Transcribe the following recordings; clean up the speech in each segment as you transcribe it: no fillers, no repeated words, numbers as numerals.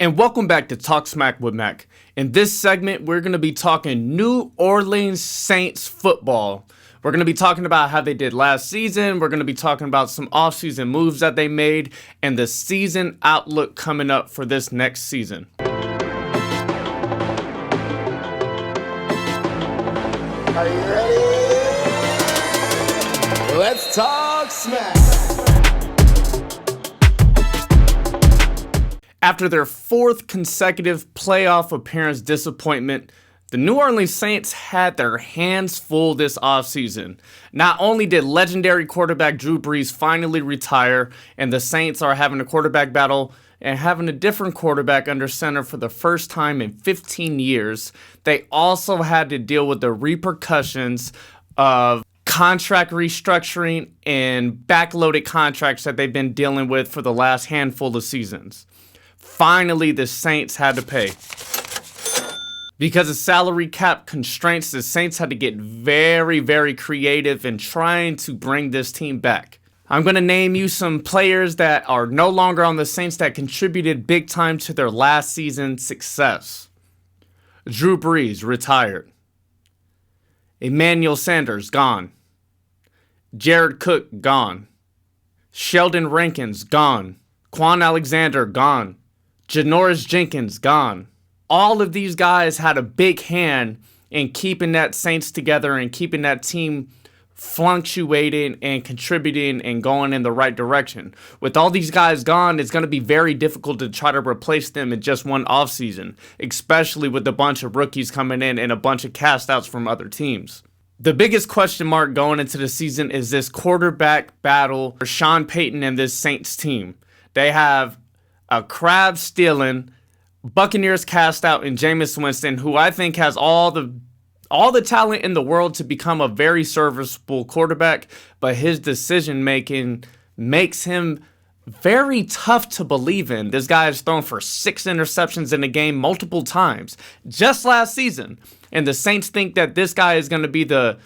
And welcome back to Talk Smack with Mac. In this segment, we're going to be talking New Orleans Saints football. We're going to be talking about how they did last season. We're going to be talking about some offseason moves that they made and the season outlook coming up for this next season. Are you ready? Let's talk smack. After their fourth consecutive playoff appearance disappointment, the New Orleans Saints had their hands full this offseason. Not only did legendary quarterback Drew Brees finally retire, and the Saints are having a quarterback battle and having a different quarterback under center for the first time in 15 years, they also had to deal with the repercussions of contract restructuring and backloaded contracts that they've been dealing with for the last handful of seasons. Finally, the Saints had to pay. Because of salary cap constraints, the Saints had to get very, very creative in trying to bring this team back. I'm going to name you some players that are no longer on the Saints that contributed big time to their last season's success. Drew Brees, retired. Emmanuel Sanders, gone. Jared Cook, gone. Sheldon Rankins, gone. Quan Alexander, gone. Janoris Jenkins, gone. All of these guys had a big hand in keeping that Saints together and keeping that team fluctuating and contributing and going in the right direction. With all these guys gone, it's going to be very difficult to try to replace them in just one offseason, especially with a bunch of rookies coming in and a bunch of cast-outs from other teams. The biggest question mark going into the season is this quarterback battle for Sean Payton and this Saints team. They have a crab stealing Buccaneers cast out in Jameis Winston, who I think has all the talent in the world to become a very serviceable quarterback, but his decision making makes him very tough to believe in. This guy has thrown for 6 interceptions in a game multiple times just last season, and the Saints think that this guy is going to be the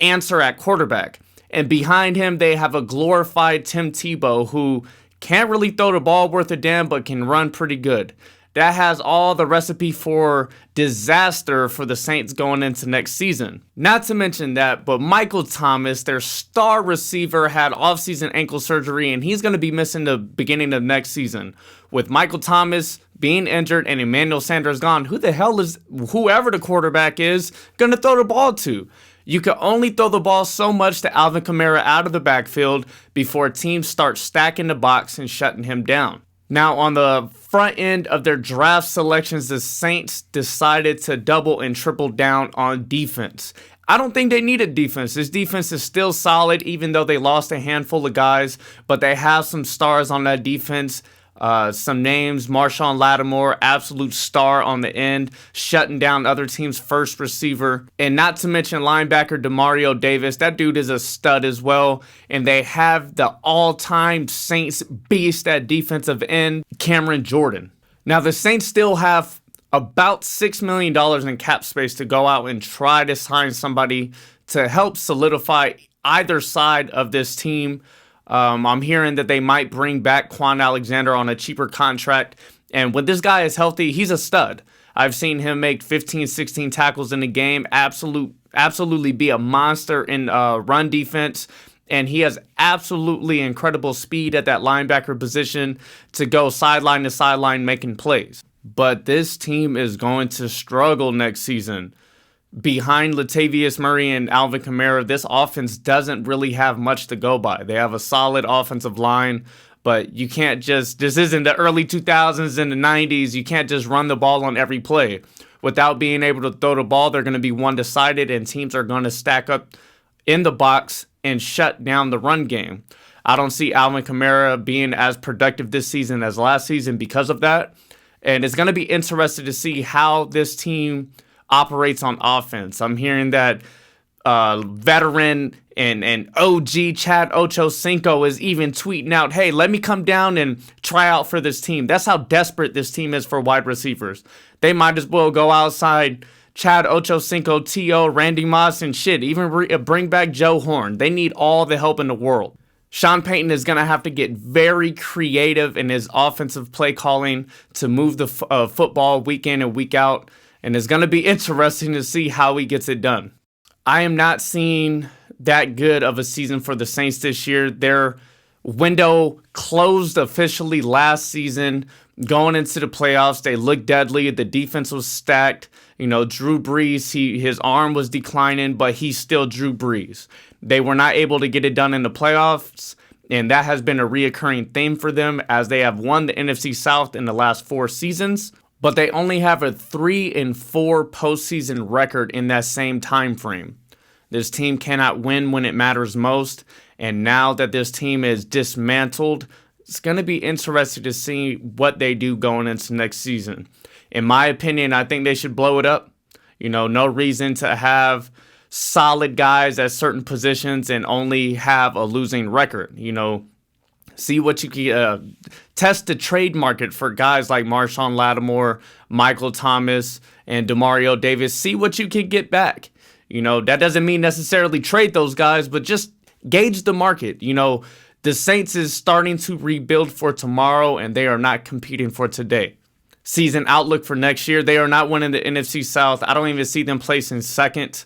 answer at quarterback. And behind him, they have a glorified Tim Tebow who can't really throw the ball worth a damn, but can run pretty good. That has all the recipe for disaster for the Saints going into next season. Not to mention that, but Michael Thomas, their star receiver, had offseason ankle surgery, and he's going to be missing the beginning of next season. With Michael Thomas being injured and Emmanuel Sanders gone, who the hell is whoever the quarterback is going to throw the ball to? You can only throw the ball so much to Alvin Kamara out of the backfield before teams start stacking the box and shutting him down. Now, on the front end of their draft selections, the Saints decided to double and triple down on defense. I don't think they needed defense. This defense is still solid, even though they lost a handful of guys, but they have some stars on that defense. Some names: Marshawn Lattimore, absolute star on the end, shutting down other teams' first receiver. And not to mention linebacker Demario Davis. That dude is a stud as well. And they have the all-time Saints beast at defensive end, Cameron Jordan. Now, the Saints still have about $6 million in cap space to go out and try to sign somebody to help solidify either side of this team. I'm hearing that they might bring back Quan Alexander on a cheaper contract. And when this guy is healthy, he's a stud. I've seen him make 15, 16 tackles in a game, absolutely be a monster in run defense. And he has absolutely incredible speed at that linebacker position to go sideline to sideline making plays. But this team is going to struggle next season. Behind Latavius Murray and Alvin Kamara, this offense doesn't really have much to go by. They have a solid offensive line, but you can't just, this isn't the early 2000s and the 90s, you can't just run the ball on every play. Without being able to throw the ball, they're going to be one-sided, and teams are going to stack up in the box and shut down the run game. I don't see Alvin Kamara being as productive this season as last season because of that, and it's going to be interesting to see how this team operates on offense. I'm hearing that veteran and OG Chad Ochocinco is even tweeting out, hey, let me come down and try out for this team. That's how desperate this team is for wide receivers. They might as well go outside Chad Ochocinco, T.O., Randy Moss, and shit. Even bring back Joe Horn. They need all the help in the world. Sean Payton is going to have to get very creative in his offensive play calling to move the football week in and week out, and it's going to be interesting to see how he gets it done. I am not seeing that good of a season for the Saints this year. Their window closed officially last season. Going into the playoffs, they looked deadly. The defense was stacked. Drew Brees, his arm was declining, but he's still Drew Brees. They were not able to get it done in the playoffs, and that has been a reoccurring theme for them as they have won the NFC South in the last 4 seasons, but they only have a 3-4 postseason record in that same time frame. This team cannot win when it matters most, and now that this team is dismantled, it's going to be interesting to see what they do going into next season. In my opinion, I think they should blow it up. No reason to have solid guys at certain positions and only have a losing record. See what you can test the trade market for guys like Marshawn Lattimore, Michael Thomas, and Demario Davis. See what you can get back. That doesn't mean necessarily trade those guys, but just gauge the market. The Saints is starting to rebuild for tomorrow, and they are not competing for today. Season outlook for next year, they are not winning the NFC South. I don't even see them placing second.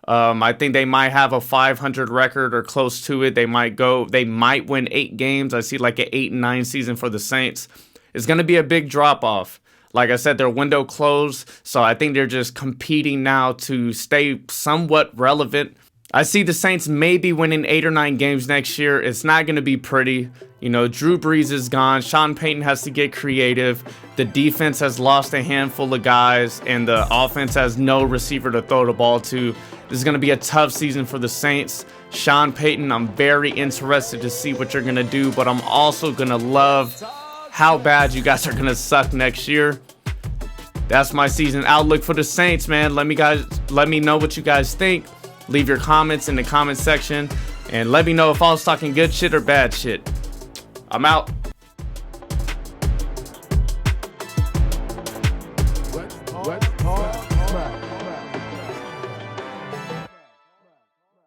I think they might have a 500 record or close to it. They might win 8 games. I see like an 8-9 season for the Saints. It's going to be a big drop off. Like I said, their window closed, so I think they're just competing now to stay somewhat relevant. I see the Saints maybe winning 8 or 9 games next year. It's not going to be pretty. Drew Brees is gone. Sean Payton has to get creative. The defense has lost a handful of guys, and the offense has no receiver to throw the ball to. This is going to be a tough season for the Saints. Sean Payton, I'm very interested to see what you're going to do, but I'm also going to love how bad you guys are going to suck next year. That's my season outlook for the Saints, man. Let me know what you guys think. Leave your comments in the comment section, and let me know if I was talking good shit or bad shit. I'm out.